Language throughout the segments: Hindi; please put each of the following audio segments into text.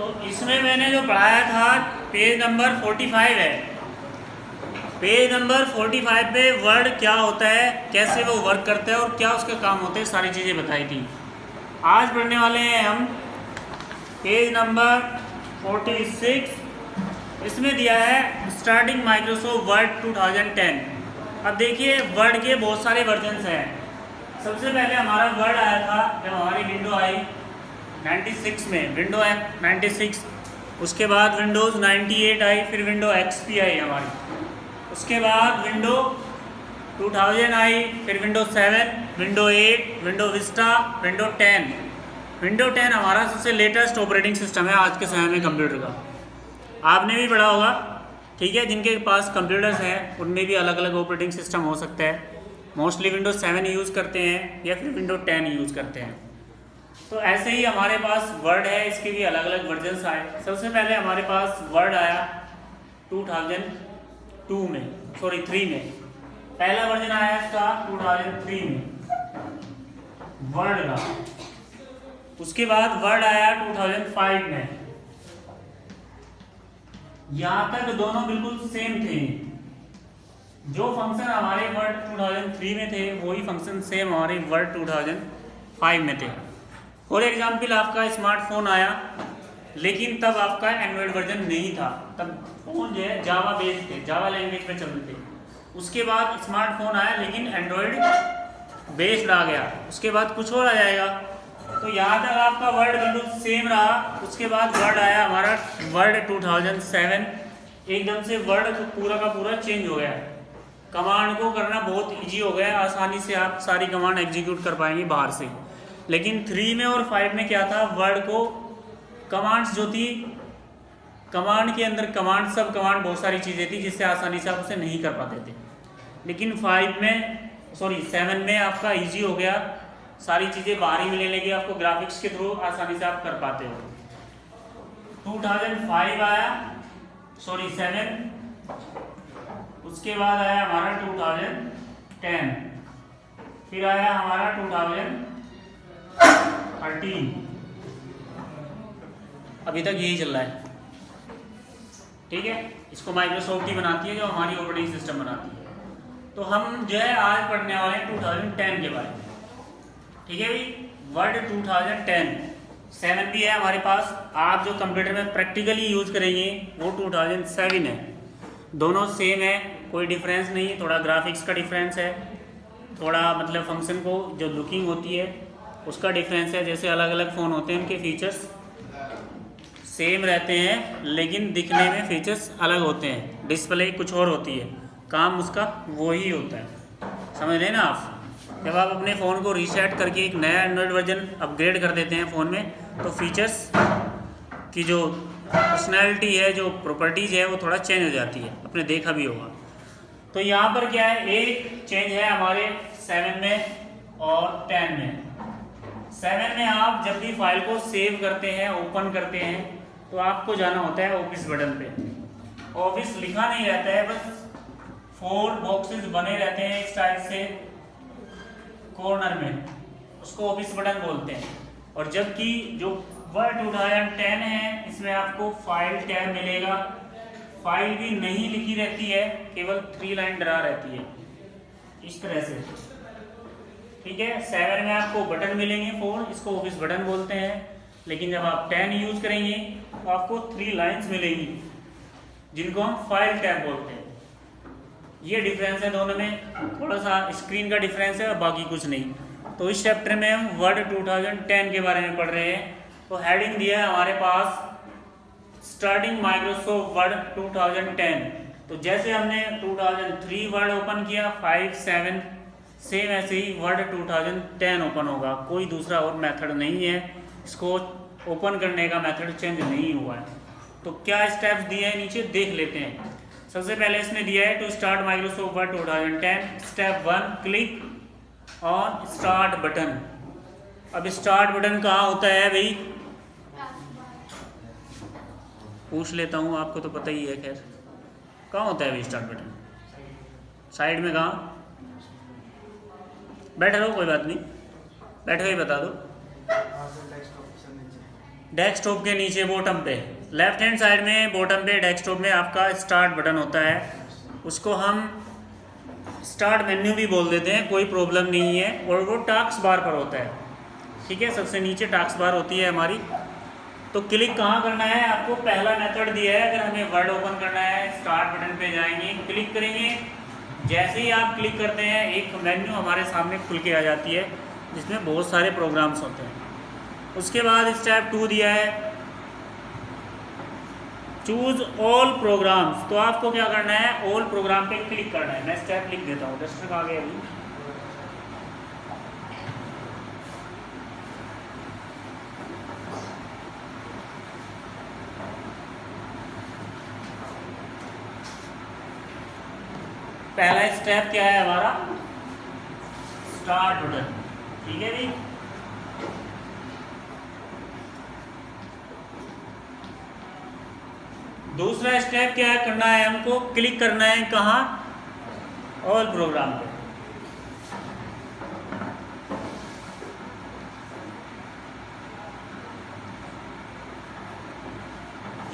तो इसमें मैंने जो पढ़ाया था पेज नंबर 45 है। पेज नंबर 45 पे वर्ड क्या होता है, कैसे वो वर्क करता है और क्या उसके काम होते हैं, सारी चीज़ें बताई थी। आज पढ़ने वाले हैं हम पेज नंबर 46। इसमें दिया है स्टार्टिंग माइक्रोसॉफ्ट वर्ड 2010। अब देखिए वर्ड के बहुत सारे वर्जन्स हैं। सबसे पहले हमारा वर्ड आया था जब हमारी विंडो आई 96 में, विंडो 96। उसके बाद विंडोज़ 98 आई, फिर विंडो XP आई हमारी। उसके बाद विंडो 2000 आई, फिर window 7, window 8, window Vista, window 10। Window 10 हमारा सबसे लेटेस्ट ऑपरेटिंग सिस्टम है आज के समय में कंप्यूटर का। आपने भी पढ़ा होगा, ठीक है। जिनके पास कंप्यूटर्स हैं उनमें भी अलग अलग ऑपरेटिंग सिस्टम हो सकता है। मोस्टली विंडो 7 यूज़ करते हैं या फिर विंडो 10 यूज़ करते हैं। तो ऐसे ही हमारे पास वर्ड है, इसके भी अलग अलग वर्जन्स आए। सबसे पहले हमारे पास वर्ड आया 2002 में, सॉरी 3 में। पहला वर्जन आया इसका 2003 में वर्ड का। उसके बाद वर्ड आया 2005 में। यहाँ तक दोनों बिल्कुल सेम थे। जो फंक्शन हमारे वर्ड 2003 में थे वही फंक्शन सेम हमारे वर्ड 2005 में थे। फॉर एग्जाम्पल आपका स्मार्टफोन आया, लेकिन तब आपका एंड्रॉयड वर्जन नहीं था। तब फोन जो है जावा बेस्ड थे, जावा लैंग्वेज पे चलते थे। उसके बाद स्मार्टफोन आया लेकिन एंड्रॉयड बेस्ड आ गया। उसके बाद कुछ और आ जाएगा। तो यहाँ तक आपका वर्ड बिल्कुल सेम रहा। उसके बाद वर्ड आया हमारा वर्ड 2007। एकदम से वर्ड पूरा का पूरा चेंज हो गया। कमांड को करना बहुत इजी हो गया, आसानी से आप सारी कमांड एग्जीक्यूट कर पाएंगे बाहर से। लेकिन 3 में और 5 में क्या था, वर्ड को कमांड्स जो थी, कमांड के अंदर कमांड, सब कमांड, बहुत सारी चीज़ें थी जिससे आसानी से आप उसे नहीं कर पाते थे। लेकिन 7 में आपका इजी हो गया, सारी चीज़ें बाहर ही मिलने लगी आपको, ग्राफिक्स के थ्रू आसानी से आप कर पाते हो। 2005 आया, 7। उसके बाद आया हमारा 2010, फिर आया हमारा 2013। अभी तक यही चल रहा है, ठीक है। इसको माइक्रोसॉफ्ट ही बनाती है, जो हमारी ऑपरेटिंग सिस्टम बनाती है। तो हम जो है आज पढ़ने वाले हैं 2010 के बारे में, ठीक है भाई। वर्ड 2010 7 भी है हमारे पास। आप जो कंप्यूटर में प्रैक्टिकली यूज़ करेंगे वो 2007 है। दोनों सेम है, कोई डिफरेंस नहीं। थोड़ा ग्राफिक्स का डिफरेंस है, थोड़ा मतलब फंक्शन को जो लुकिंग होती है उसका डिफरेंस है। जैसे अलग अलग फ़ोन होते हैं उनके फीचर्स सेम रहते हैं लेकिन दिखने में फीचर्स अलग होते हैं। डिस्प्ले कुछ और होती है, काम उसका वही होता है, समझ रहे हैं ना आप। जब आप अपने फ़ोन को रीसेट करके एक नया एंड्रॉयड वर्जन अपग्रेड कर देते हैं फ़ोन में, तो फीचर्स की जो पर्सनैलिटी है, जो प्रॉपर्टीज़ है, वो थोड़ा चेंज हो जाती है। आपने देखा भी होगा। तो यहाँ पर क्या है, एक चेंज है हमारे 7 में और 10 में। 7 में आप जब भी फाइल को सेव करते हैं, ओपन करते हैं, तो आपको जाना होता है ऑफिस बटन पे। ऑफिस लिखा नहीं रहता है, बस 4 बॉक्सेस बने रहते हैं इस टाइप से कॉर्नर में, उसको ऑफिस बटन बोलते हैं। और जबकि जो वर्ड 2010 है इसमें आपको फाइल टैब मिलेगा। फाइल भी नहीं लिखी रहती है, केवल 3 लाइन ड्रा रहती है इस तरह से, ठीक है। 7 में आपको बटन मिलेंगे 4, इसको ऑफिस बटन बोलते हैं। लेकिन जब आप 10 यूज करेंगे तो आपको 3 लाइंस मिलेगी जिनको हम फाइल टैब बोलते हैं। ये डिफरेंस है दोनों में, थोड़ा सा स्क्रीन का डिफरेंस है और बाकी कुछ नहीं। तो इस चैप्टर में हम वर्ड 2010 के बारे में पढ़ रहे हैं। तो हेडिंग दिया है हमारे पास स्टार्टिंग माइक्रोसॉफ्ट वर्ड 2010। तो जैसे हमने 2003 वर्ड ओपन किया, 5, 7, सेम ऐसे ही वर्ड 2010 ओपन होगा। कोई दूसरा और मेथड नहीं है, इसको ओपन करने का मेथड चेंज नहीं हुआ है। तो क्या स्टेप्स दिए हैं नीचे देख लेते हैं। सबसे पहले इसने दिया है to start Microsoft Word 2010। Step 1, click on start button. अब स्टार्ट बटन कहाँ होता है भाई, पूछ लेता हूँ, आपको तो पता ही है। खैर कहाँ होता है भाई स्टार्ट बटन? साइड में कहाँ? बैठे रहो, कोई बात नहीं, बैठे हुए बता दो। डेस्कटॉप के नीचे बॉटम पे लेफ्ट हैंड साइड में बॉटम पे डेस्कटॉप में आपका स्टार्ट बटन होता है, उसको हम स्टार्ट मेन्यू भी बोल देते हैं, कोई प्रॉब्लम नहीं है। और वो टास्क बार पर होता है, ठीक है, सबसे नीचे टास्क बार होती है हमारी। तो क्लिक कहाँ करना है, आपको पहला मेथड दिया है। अगर हमें वर्ड ओपन करना है स्टार्ट बटन पे जाएंगे, क्लिक करेंगे, जैसे ही आप क्लिक करते हैं एक मेन्यू हमारे सामने खुल के आ जाती है जिसमें बहुत सारे प्रोग्राम्स होते हैं। उसके बाद स्टेप 2 दिया है चूज ऑल प्रोग्राम्स, तो आपको क्या करना है, ऑल प्रोग्राम पे क्लिक करना है। मैं स्टेप लिख देता हूँ, डस्टर आ गया अभी। पहला स्टेप क्या है हमारा, स्टार्ट बटन, ठीक है जी। दूसरा स्टेप क्या है, करना है हमको क्लिक करना है कहाँ, ऑल प्रोग्राम पे।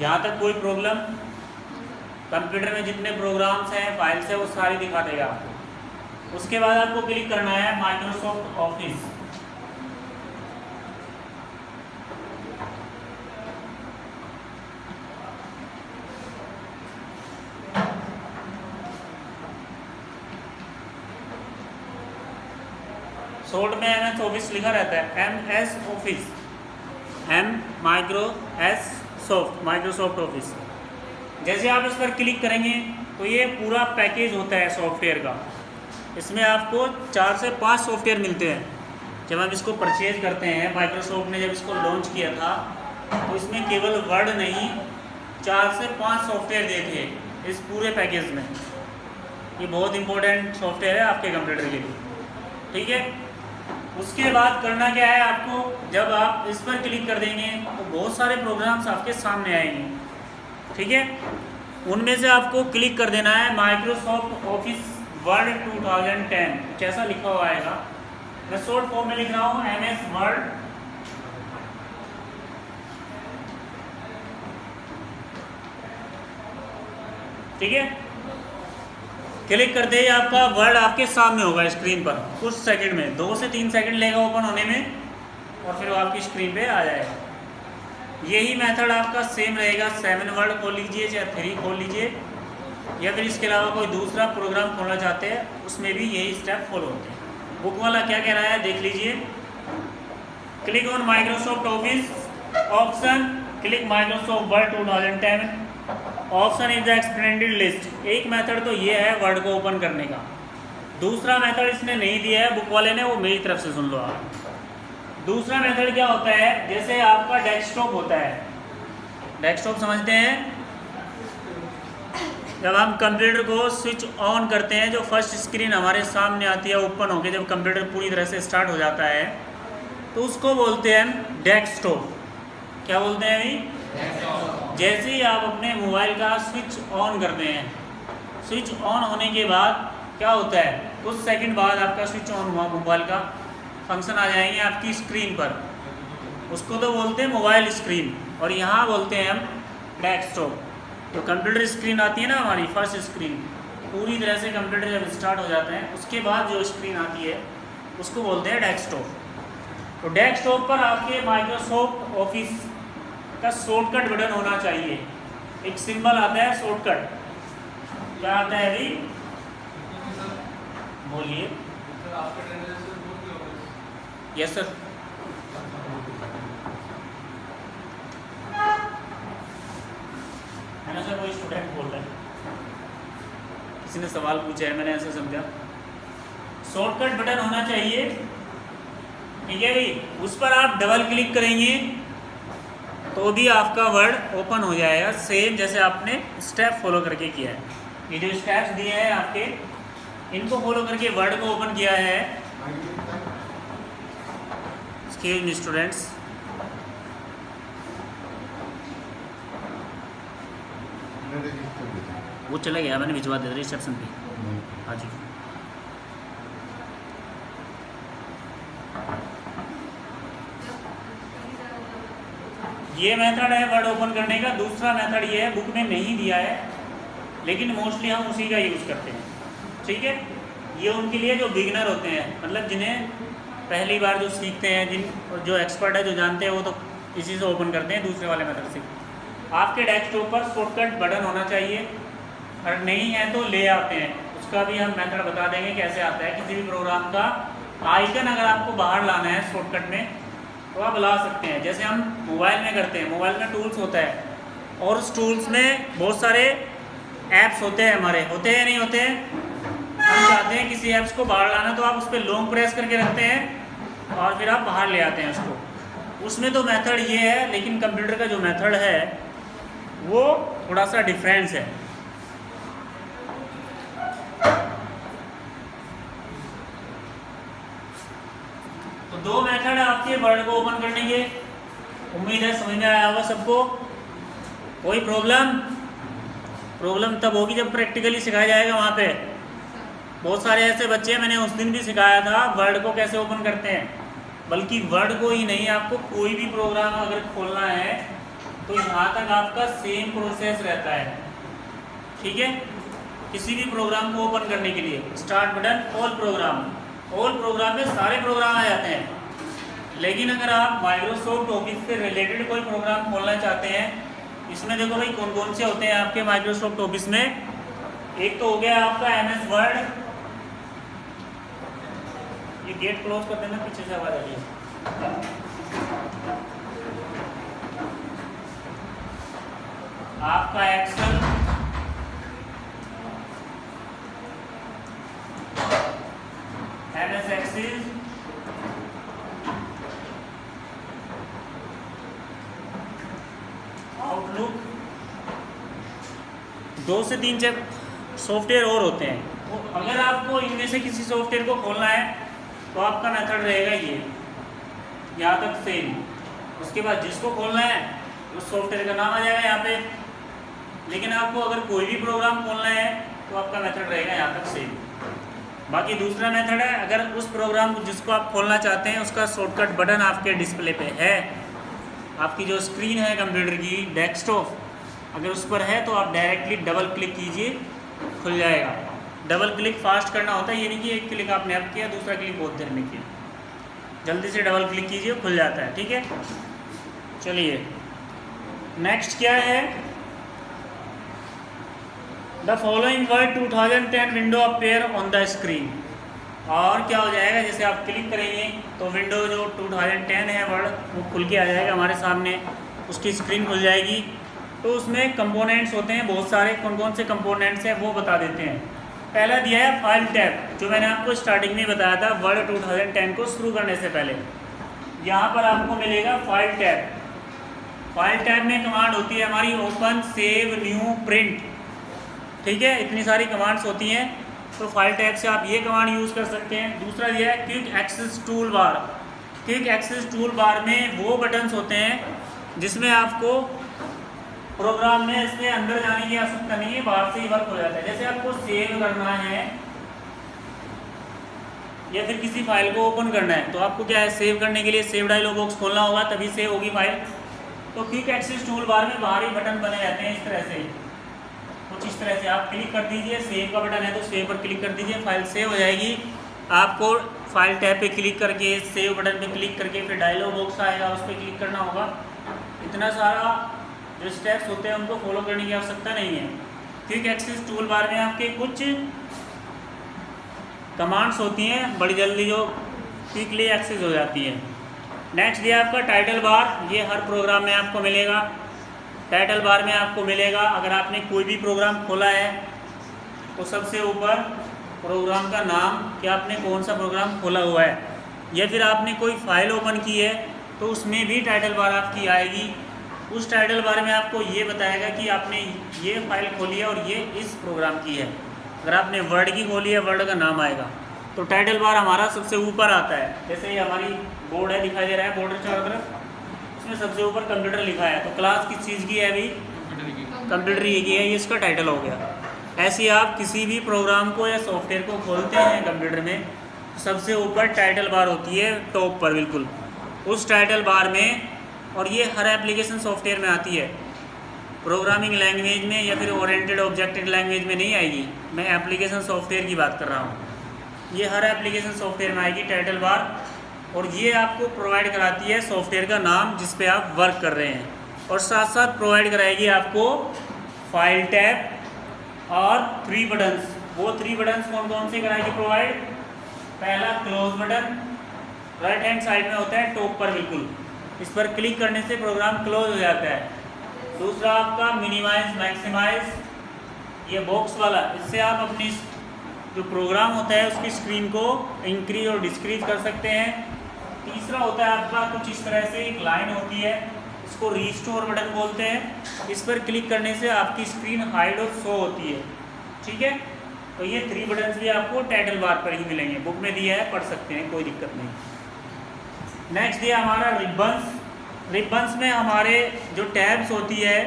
यहाँ तक कोई प्रॉब्लम, कंप्यूटर में जितने प्रोग्राम्स हैं फाइल्स है वो सारी दिखा देगा आपको। उसके बाद आपको क्लिक करना है माइक्रोसॉफ्ट ऑफिस, शॉर्ट में MS ऑफिस लिखा रहता है, MS ऑफिस, माइक्रोसॉफ्ट ऑफिस। जैसे आप इस पर क्लिक करेंगे तो ये पूरा पैकेज होता है सॉफ्टवेयर का। इसमें आपको 4 से 5 सॉफ्टवेयर मिलते हैं। जब हम इसको परचेज करते हैं, माइक्रोसॉफ्ट ने जब इसको लॉन्च किया था तो इसमें केवल वर्ड नहीं 4 से 5 सॉफ्टवेयर दिए थे इस पूरे पैकेज में। ये बहुत इंपॉर्टेंट सॉफ्टवेयर है आपके कंप्यूटर के लिए, ठीक है। उसके बाद करना क्या है आपको, जब आप इस पर क्लिक कर देंगे तो बहुत सारे प्रोग्राम्स आपके सामने आएंगे, ठीक है। उनमें से आपको क्लिक कर देना है माइक्रोसॉफ्ट ऑफिस वर्ड 2010, कुछ ऐसा लिखा हुआ आएगा। मैं शॉर्ट फॉर्म में लिख रहा हूँ MS वर्ड, ठीक है। क्लिक करते ही आपका वर्ड आपके सामने होगा स्क्रीन पर, कुछ सेकंड में, 2 से 3 सेकंड लेगा ओपन होने में, और फिर वो आपकी स्क्रीन पे आ जाएगा। यही मेथड आपका सेम रहेगा, 7 वर्ड खोल लीजिए चाहे 3 खोल लीजिए, या फिर इसके अलावा कोई दूसरा प्रोग्राम खोलना चाहते हैं उसमें भी यही स्टेप फॉलो होते हैं। बुक वाला क्या कह रहा है देख लीजिए, click on Microsoft office option, click Microsoft Word 2010 option is the extended list. एक मेथड तो ये है वर्ड को ओपन करने का, दूसरा मेथड इसने नहीं दिया है बुक वाले ने, वो मेरी तरफ से सुन लो आप। दूसरा मेथड क्या होता है, जैसे आपका डेस्कटॉप होता है, डेस्कटॉप समझते हैं, जब हम कंप्यूटर को स्विच ऑन करते हैं, जो फर्स्ट स्क्रीन हमारे सामने आती है ओपन होकर, जब कंप्यूटर पूरी तरह से स्टार्ट हो जाता है तो उसको बोलते हैं हम डेस्कटॉप। क्या बोलते हैं अभी, जैसे ही आप अपने मोबाइल का स्विच ऑन करते हैं, स्विच ऑन होने के बाद क्या होता है, कुछ सेकंड बाद आपका स्विच ऑन हुआ मोबाइल का, फंक्शन आ जाएंगे आपकी स्क्रीन पर, उसको तो बोलते हैं मोबाइल स्क्रीन, और यहाँ बोलते हैं हम डेस्कटॉप। तो कंप्यूटर स्क्रीन आती है ना हमारी फर्स्ट स्क्रीन, पूरी तरह से कंप्यूटर जब स्टार्ट हो जाते हैं उसके बाद जो स्क्रीन आती है उसको बोलते हैं डेस्कटॉप। तो डेस्कटॉप पर आपके माइक्रोसॉफ्ट ऑफिस का शॉर्टकट बटन होना चाहिए, एक सिंबल आता है शॉर्टकट, क्या आता है अभी बोलिए। यस सर, है ना सर, वो स्टूडेंट बोल रहे हैं, किसी ने सवाल पूछा है, मैंने ऐसा समझा। शॉर्टकट बटन होना चाहिए, ठीक है भाई, उस पर आप डबल क्लिक करेंगे तो भी आपका वर्ड ओपन हो जाएगा, सेम जैसे आपने स्टेप फॉलो करके किया है। ये जो स्टेप्स दिए हैं आपके, इनको फॉलो करके वर्ड को ओपन किया है। एक्सक्यूज मी स्टूडेंट्स, वो चला गया, मैंने भिजवा दिया रिसेप्शन पे। हाँ जी, ये मेथड है वर्ड ओपन करने का। दूसरा मेथड ये है, बुक में नहीं दिया है लेकिन मोस्टली हम उसी का यूज़ करते हैं, ठीक है। ये उनके लिए जो बिगिनर होते हैं, मतलब जिन्हें पहली बार जो सीखते हैं, जो एक्सपर्ट है, जो जानते हैं, वो तो इसी से ओपन करते हैं, दूसरे वाले मेथड से। आपके डेस्कटॉप पर शॉर्टकट बटन होना चाहिए, और नहीं है तो ले आते हैं, उसका भी हम मेथड बता देंगे कैसे आता है। किसी भी प्रोग्राम का आइकन अगर आपको बाहर लाना है शॉर्टकट में तो आप ला सकते हैं, जैसे हम मोबाइल में करते हैं। मोबाइल में टूल्स होता है और उस टूल्स में बहुत सारे ऐप्स होते हैं, हमारे होते हैं नहीं होते हैं। हम चाहते हैं किसी ऐप्स को बाहर लाना तो आप उस पर लॉन्ग प्रेस करके रखते हैं और फिर आप बाहर ले आते हैं उसको। उसमें तो मेथड ये है, लेकिन कंप्यूटर का जो मेथड है वो थोड़ा सा डिफरेंस है। तो दो मेथड है आपके वर्ड को ओपन करने के। उम्मीद है समझ में आया होगा सबको। कोई प्रॉब्लम तब होगी जब प्रैक्टिकली सिखाया जाएगा। वहाँ पे बहुत सारे ऐसे बच्चे हैं, मैंने उस दिन भी सिखाया था वर्ड को कैसे ओपन करते हैं। बल्कि वर्ड को ही नहीं, आपको कोई भी प्रोग्राम अगर खोलना है तो यहाँ तक आपका सेम प्रोसेस रहता है, ठीक है। किसी भी प्रोग्राम को ओपन करने के लिए स्टार्ट बटन, ऑल प्रोग्राम में सारे प्रोग्राम आ जाते हैं। लेकिन अगर आप माइक्रोसॉफ्ट ऑफिस से रिलेटेड कोई प्रोग्राम खोलना चाहते हैं, इसमें देखो भाई कौन कौन से होते हैं आपके माइक्रोसॉफ्ट ऑफिस में। एक तो हो गया आपका MS वर्ड। ये गेट क्लोज कर देना, पीछे से आवाज आ रही है। आपका एक्सेल, MS एक्सेल, आउटलुक, 2 से 3 सॉफ्टवेयर और होते हैं। तो अगर आपको इनमें से किसी सॉफ्टवेयर को खोलना है तो आपका मेथड रहेगा ये, यहाँ तक सेम। उसके बाद जिसको खोलना है उस सॉफ्टवेयर का नाम आ जाएगा यहाँ पे। लेकिन आपको अगर कोई भी प्रोग्राम खोलना है तो आपका मेथड रहेगा यहाँ तक सेम। बाकी दूसरा मेथड है, अगर उस प्रोग्राम को जिसको आप खोलना चाहते हैं उसका शॉर्टकट बटन आपके डिस्प्ले पे है, आपकी जो स्क्रीन है कंप्यूटर की डेस्कटॉप, अगर उस पर है तो आप डायरेक्टली डबल क्लिक कीजिए, खुल जाएगा। डबल क्लिक फास्ट करना होता है, ये नहीं कि एक क्लिक आपने अब किया दूसरा क्लिक बहुत देर में किया। जल्दी से डबल क्लिक कीजिए, खुल जाता है, ठीक है। चलिए नेक्स्ट क्या है, the following word 2010 window appear on the screen. और क्या हो जाएगा, जैसे आप क्लिक करेंगे तो विंडो जो 2010 है वर्ड वो खुल के आ जाएगा हमारे सामने, उसकी स्क्रीन खुल जाएगी। तो उसमें कंपोनेंट्स होते हैं बहुत सारे, कौन कौन से कंपोनेंट्स हैं वो बता देते हैं। पहला दिया है फाइल टैब, जो मैंने आपको स्टार्टिंग में बताया था वर्ड 2010 को शुरू करने से पहले। यहाँ पर आपको मिलेगा फाइल टैब। फाइल टैब में कमांड होती है हमारी ओपन, सेव, न्यू, प्रिंट, ठीक है। इतनी सारी कमांड्स होती हैं, तो फाइल टैब से आप ये कमांड यूज़ कर सकते हैं। दूसरा दिया है quick access tool bar. Quick access tool bar में वो बटन्स होते हैं जिसमें आपको प्रोग्राम में इसमें अंदर जाने की आवश्यकता नहीं है, बाहर से ही वर्क हो जाता है। जैसे आपको सेव करना है या फिर किसी फाइल को ओपन करना है तो आपको क्या है, सेव करने के लिए सेव डायलॉग बॉक्स खोलना होगा, तभी सेव होगी फाइल। तो क्विक एक्सेस टूल बार में बाहरी बटन बने रहते हैं इस तरह से, कुछ इस तरह से। आप क्लिक कर दीजिए, सेव का बटन है तो सेव पर क्लिक कर दीजिए, फाइल सेव हो जाएगी। आपको फाइल टैब पे क्लिक करके, सेव बटन पे क्लिक करके फिर डायलॉग बॉक्स आएगा, उस पर क्लिक करना होगा। इतना सारा जो स्टेप्स होते हैं उनको फॉलो करने की आवश्यकता नहीं है। क्विक एक्सेस टूल बार में आपके कुछ कमांड्स होती हैं बड़ी जल्दी जो क्विकली एक्सेस हो जाती है। नेक्स्ट दिया आपका टाइटल बार। ये हर प्रोग्राम में आपको मिलेगा। टाइटल बार में आपको मिलेगा, अगर आपने कोई भी प्रोग्राम खोला है तो सबसे ऊपर प्रोग्राम का नाम, कि आपने कौन सा प्रोग्राम खोला हुआ है, या फिर आपने कोई फाइल ओपन की है तो उसमें भी टाइटल बार आपकी आएगी। उस टाइटल बार में आपको ये बताएगा कि आपने ये फाइल खोली है और ये इस प्रोग्राम की है। अगर आपने वर्ड की खोली है, वर्ड का नाम आएगा। तो टाइटल बार हमारा सबसे ऊपर आता है। जैसे ये हमारी बोर्ड है, दिखाई दे रहा है बोर्ड चारों तरफ, इसमें सबसे ऊपर कंप्यूटर लिखा है। तो क्लास किस चीज़ की है, अभी कंप्यूटर ही की है, ये इसका टाइटल हो गया। ऐसे ही आप किसी भी प्रोग्राम को या सॉफ्टवेयर को खोलते हैं कंप्यूटर में, सबसे ऊपर टाइटल बार होती है टॉप पर बिल्कुल। उस टाइटल बार में और ये हर एप्लीकेशन सॉफ्टवेयर में आती है, प्रोग्रामिंग लैंग्वेज में या फिर ओरिएंटेड ऑब्जेक्ट लैंग्वेज में नहीं आएगी। मैं एप्लीकेशन सॉफ्टवेयर की बात कर रहा हूँ। ये हर एप्लीकेशन सॉफ्टवेयर में आएगी टाइटल बार, और ये आपको प्रोवाइड कराती है सॉफ्टवेयर का नाम जिस पे आप वर्क कर रहे हैं, और साथ साथ प्रोवाइड कराएगी आपको फाइल टैब और 3 बटन्स। वो 3 बटन्स कौन कौन से कराएगी प्रोवाइड? पहला close button, right hand side में होता है टॉप पर, बिल्कुल इस पर क्लिक करने से प्रोग्राम क्लोज हो जाता है। दूसरा आपका मिनिमाइज मैक्सिमाइज, ये बॉक्स वाला, इससे आप अपनी जो प्रोग्राम होता है उसकी स्क्रीन को इंक्रीज और डिस्क्रीज कर सकते हैं। तीसरा होता है आपका कुछ इस तरह से एक लाइन होती है, इसको रीस्टोर बटन बोलते हैं। इस पर क्लिक करने से आपकी स्क्रीन हाइड और शो होती है, ठीक है। तो ये 3 बटन्स भी आपको टाइटल बार पर ही मिलेंगे, बुक में दिया है, पढ़ सकते हैं, कोई दिक्कत नहीं। नेक्स्ट दिया हमारा रिबन्स। रिबन्स में हमारे जो टैब्स होती है,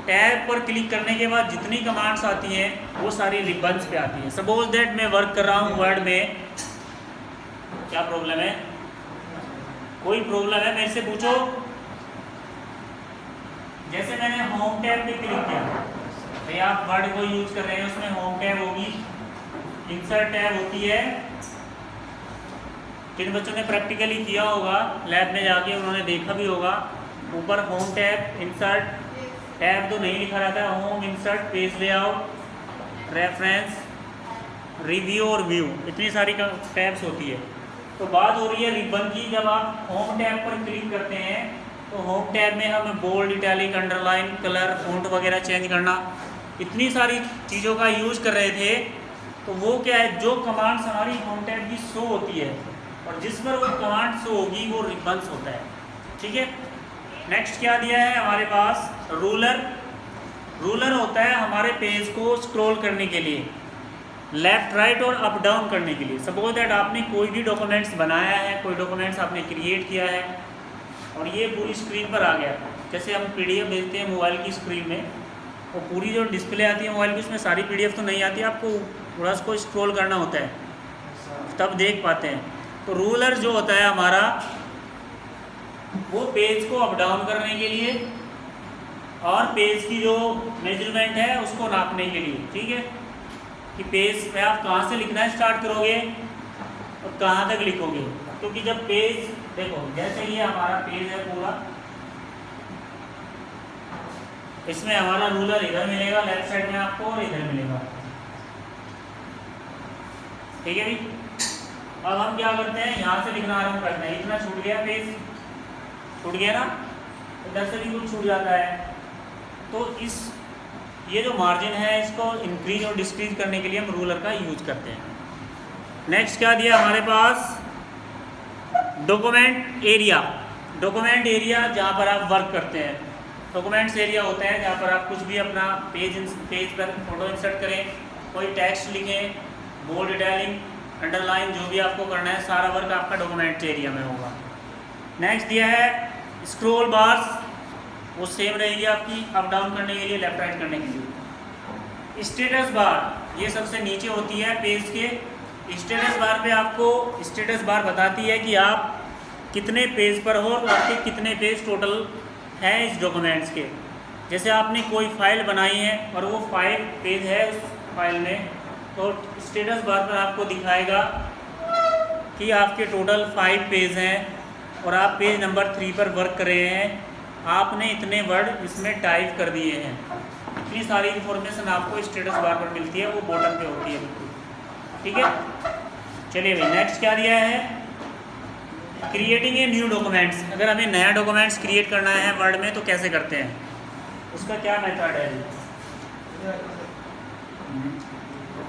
टैब पर क्लिक करने के बाद जितनी कमांड्स आती हैं वो सारी रिबन्स पे आती हैं। सपोज दैट मैं वर्क कर रहा हूँ वर्ड में, क्या प्रॉब्लम है? कोई प्रॉब्लम है मेरे से पूछो। जैसे मैंने होम टैब पे क्लिक किया, भाई आप वर्ड को यूज कर रहे हैं, उसमें होम टैब होगी, इंसर्ट टैब होती है। जिन बच्चों ने प्रैक्टिकली किया होगा लैब में जाके, उन्होंने देखा भी होगा, ऊपर होम टैब, इंसर्ट टैब तो नहीं लिखा रहता है, home, insert, page layout, reference, review और व्यू, इतनी सारी टैब्स होती है। तो बात हो रही है रिबन की। जब आप होम टैब पर क्लिक करते हैं तो होम टैब में हमें bold, italic, underline, colour, font वगैरह चेंज करना, इतनी सारी चीज़ों का यूज़ कर रहे थे। तो वो क्या है, जो कमांड्स हमारी होम टैब की शो होती है और जिस पर वो कमांड शो होगी वो रिबन्स होता है, ठीक है। नेक्स्ट क्या दिया है हमारे पास? रूलर। रूलर होता है हमारे पेज को स्क्रॉल करने के लिए, लेफ्ट राइट और अप डाउन करने के लिए। सपोज दैट आपने कोई भी डॉक्यूमेंट्स बनाया है, कोई डॉक्यूमेंट्स आपने क्रिएट किया है और ये पूरी स्क्रीन पर आ गया। जैसे हम PDF भेजते हैं मोबाइल की स्क्रीन में, और पूरी जो डिस्प्ले आती है मोबाइल की, उसमें सारी PDF तो नहीं आती, आपको थोड़ा उसको स्क्रॉल करना होता है तब देख पाते हैं। तो रूलर जो होता है हमारा, वो पेज को अप डाउन करने के लिए और पेज की जो मेजरमेंट है उसको नापने के लिए, ठीक है, कि पेज में आप कहाँ से लिखना स्टार्ट करोगे और कहाँ तक लिखोगे। क्योंकि जब पेज, देखो जैसे ये हमारा पेज है पूरा, इसमें हमारा रूलर इधर मिलेगा लेफ्ट साइड में आपको और इधर मिलेगा, ठीक है भाई। अब हम क्या करते हैं, यहाँ से लिखना आरम्भ करते हैं। इतना छूट गया, पेज छूट गया ना, इधर से भी कुछ छूट जाता है। तो ये जो मार्जिन है इसको इंक्रीज और डिक्रीज करने के लिए हम रूलर का यूज करते हैं। नेक्स्ट क्या दिया हमारे पास? Document area. डॉक्यूमेंट एरिया जहाँ पर आप वर्क करते हैं, डॉक्यूमेंट्स एरिया होता है जहाँ पर आप कुछ भी अपना पेज पर फोटो इंसर्ट करें, कोई टेक्स्ट लिखें, बोल्ड, इटैलिक, अंडरलाइन, जो भी आपको करना है सारा वर्क आपका डॉक्यूमेंट एरिया में होगा। नेक्स्ट दिया है स्क्रॉल बार्स, वो सेम रहेगी आपकी अप डाउन करने के लिए, लेफ्ट राइट करने के लिए। स्टेटस बार, ये सबसे नीचे होती है पेज के। स्टेटस बार पे आपको स्टेटस बार बताती है कि आप कितने पेज पर हो और आपके कितने पेज टोटल हैं इस डॉक्यूमेंट्स के। जैसे आपने कोई फाइल बनाई है और वो 5 पेज है उस फाइल में, तो स्टेटस बार पर आपको दिखाएगा कि आपके टोटल 5 पेज हैं और आप पेज नंबर 3 पर वर्क कर रहे हैं, आपने इतने वर्ड इसमें टाइप कर दिए हैं। इतनी सारी इन्फॉर्मेशन आपको स्टेटस बार पर मिलती है, वो बॉटम पे होती है बिल्कुल, ठीक है। चलिए भाई, नेक्स्ट क्या दिया है? Creating a new documents. अगर हमें नया डॉक्यूमेंट्स क्रिएट करना है वर्ड में तो कैसे करते हैं, उसका क्या मेथड है?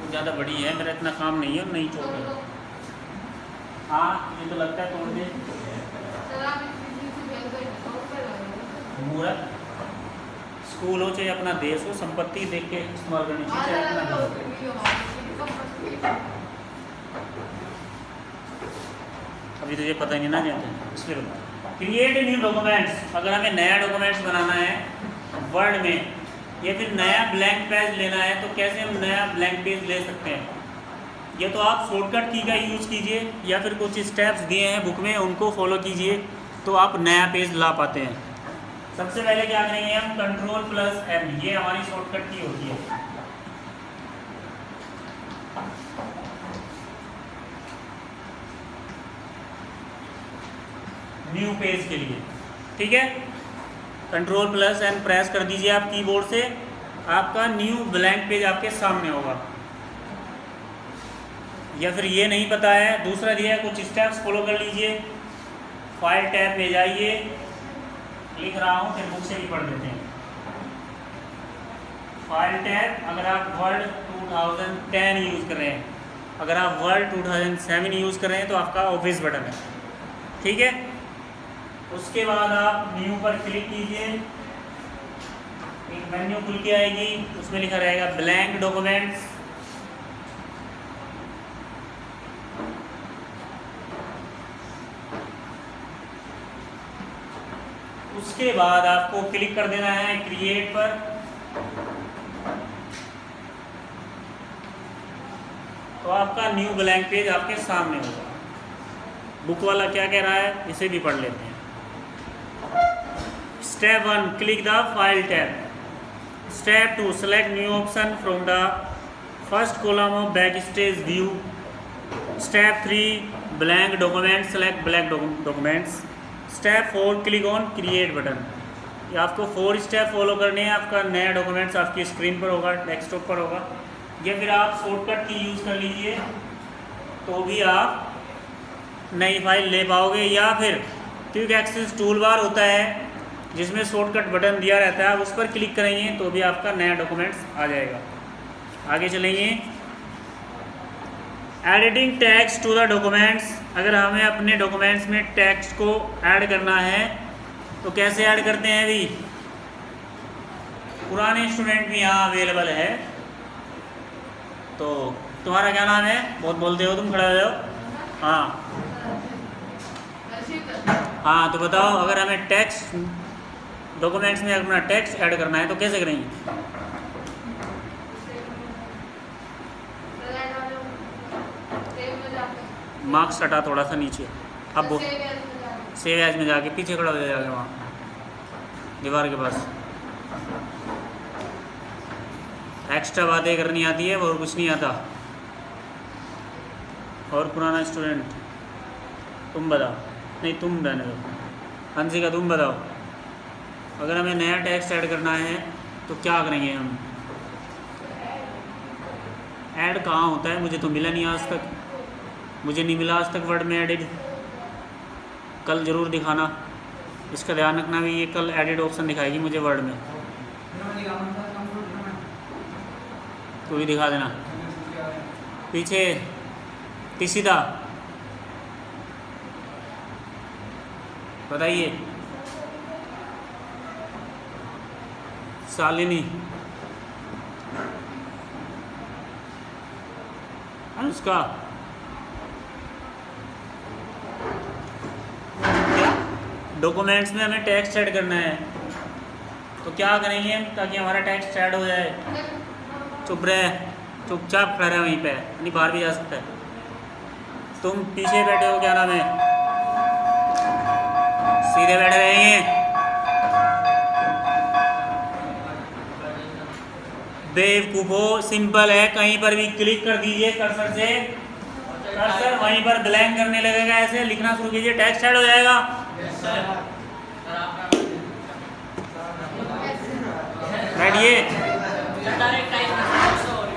ज़्यादा बड़ी है, मेरा इतना काम नहीं है और नहीं छोड़ है। हाँ, मुझे तो लगता है तोड़ दे। मूर्ख, स्कूल हो चाहे अपना देश हो, संपत्ति देख के इस्तेमाल करनी चाहिए, चाहे अपना अभी तो ये पता नहीं ना जाते, इसलिए क्रिएट न्यू डॉक्यूमेंट्स। अगर हमें नया डॉक्यूमेंट्स बनाना है वर्ड में या फिर नया ब्लैंक पेज लेना है, तो कैसे हम नया ब्लैंक पेज ले सकते हैं? या तो आप शॉर्टकट की का यूज़ कीजिए या फिर कुछ स्टेप्स दिए हैं बुक में उनको फॉलो कीजिए। तो आप नया पेज ला पाते हैं। सबसे पहले क्या करेंगे हम, Ctrl+M, ये हमारी शॉर्टकट की होती है। न्यू पेज के लिए, ठीक है। Ctrl+N प्रेस कर दीजिए आप कीबोर्ड से, आपका न्यू ब्लैंक पेज आपके सामने होगा। या फिर ये नहीं पता है, दूसरा दिया है, कुछ स्टेप्स फॉलो कर लीजिए। फाइल टैब पे जाइए, लिख रहा हूँ फिर बुक से भी पढ़ लेते हैं। फाइल टैब, अगर आप वर्ड 2010 यूज़ कर रहे हैं, अगर आप वर्ड 2007 यूज़ कर रहे हैं तो आपका ऑफिस बटन है, ठीक है। उसके बाद आप न्यू पर क्लिक कीजिए, एक मेन्यू खुल के आएगी, उसमें लिखा रहेगा ब्लैंक डॉक्यूमेंट्स। उसके बाद आपको क्लिक कर देना है क्रिएट पर। तो आपका न्यू ब्लैंक पेज आपके सामने होगा। बुक वाला क्या कह रहा है, इसे भी पढ़ लेते हैं। Step 1, click the file tab. Step 2, select new option from the first column of back stage view. Step 3, blank document, select blank documents. Step 4, click on create button. ये आपको 4 स्टेप फॉलो करने हैं। आपका नया डॉक्यूमेंट्स आपकी स्क्रीन पर होगा, डेस्कटॉप पर होगा। या फिर आप शॉर्टकट की यूज़ कर लीजिए तो भी आप नई फाइल ले पाओगे। या फिर क्विक एक्सेस टूल बार होता है जिसमें शॉर्टकट बटन दिया रहता है, आप उस पर क्लिक करेंगे तो भी आपका नया डॉक्यूमेंट्स आ जाएगा। आगे चलेंगे, editing text to the documents. अगर हमें अपने डॉक्यूमेंट्स में टेक्स्ट को ऐड करना है तो कैसे ऐड करते हैं अभी, पुराने स्टूडेंट भी यहाँ अवेलेबल है। तो तुम्हारा क्या नाम है, बहुत बोलते हो तुम, खड़े हो जाओ। हाँ तो बताओ, अगर हमें टेक्स्ट डॉक्यूमेंट्स में अपना टेक्स्ट ऐड करना है तो कैसे करेंगे। मार्क्स हटा थोड़ा सा नीचे, अब वो सेव एज में जाके पीछे खड़ा हो जाएगा, वहाँ दीवार के पास। एक्स्ट्रा बातें करनी आती है और कुछ नहीं आता। और पुराना स्टूडेंट तुम बताओ, नहीं तुम रहने दो, हंसिका तुम बताओ, अगर हमें नया टेक्स्ट ऐड करना है तो क्या करेंगे हम। ऐड कहाँ होता है, मुझे तो मिला नहीं आज तक, मुझे नहीं मिला आज तक वर्ड में एडिट। कल ज़रूर दिखाना, इसका ध्यान रखना भी, ये कल एडिट ऑप्शन दिखाएगी मुझे वर्ड में, तो भी दिखा देना। पीछे तिशिदा बताइए, शालिनी, अनुष्का, डॉक्यूमेंट्स में हमें टेक्स्ट ऐड करना है तो क्या करेंगे ताकि हमारा टेक्स्ट ऐड हो जाए। चुप रहे, चुपचाप खड़ा रहे वहीं पे, नहीं बाहर भी जा सकता है। तुम पीछे बैठे हो, क्या नाम है, सीधे बैठे रहेंगे। बेवकूफो, सिंपल है, कहीं पर भी क्लिक कर दीजिए कर्सर से, कर्सर वहीं पर ब्लैंक करने लगेगा, ऐसे लिखना शुरू कीजिए, टेक्स्ट ऐड हो जाएगा। बैठिए।